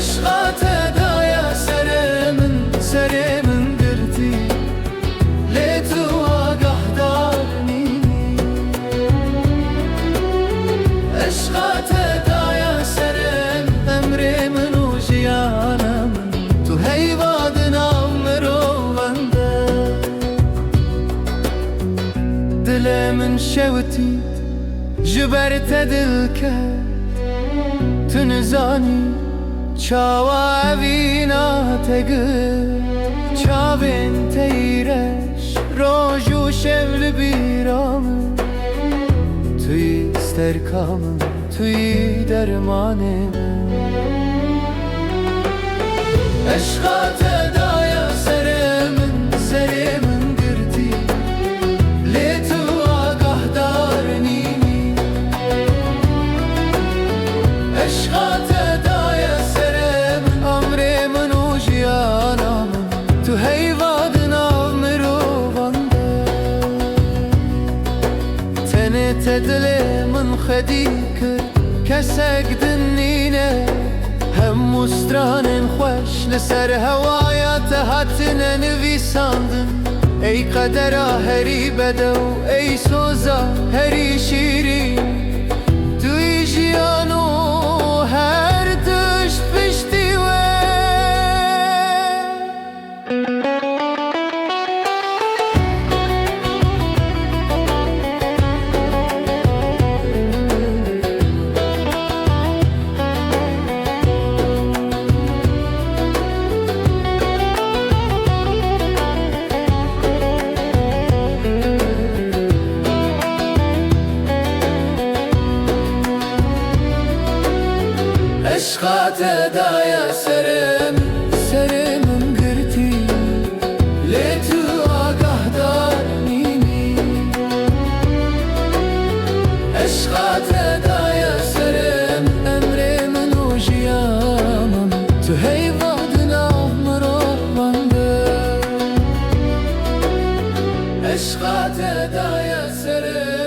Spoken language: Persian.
عشقات دایا سر من گرتی لی تو آگاه دارنی عشقات دایا سر امر من و جیانا من تو هیواد نام رو بنده دل من شوتی جبرت دل کرد تو نزانی چاوا وینا تگه چاوین تیرش روزو شبل بیرام توی استرکام توی درمانم عشقات دایا سر من گرتی لی تو آگاه دارنی عشقات تو هیواد نام رو بنده تنت دل من خدی کرد کسک دنینه هم مستران خوش لسر هوایات هاتن نویساندن ای قدر هری بدو ای سوزا هری شیرین توی جیانو هر دشت پشتی عشقات دایا سر من گرتی لی تو آگاه دارنی عشقات دایا سر امر من و جیانم تو هیواد نام رو بنده عشقات دایا سر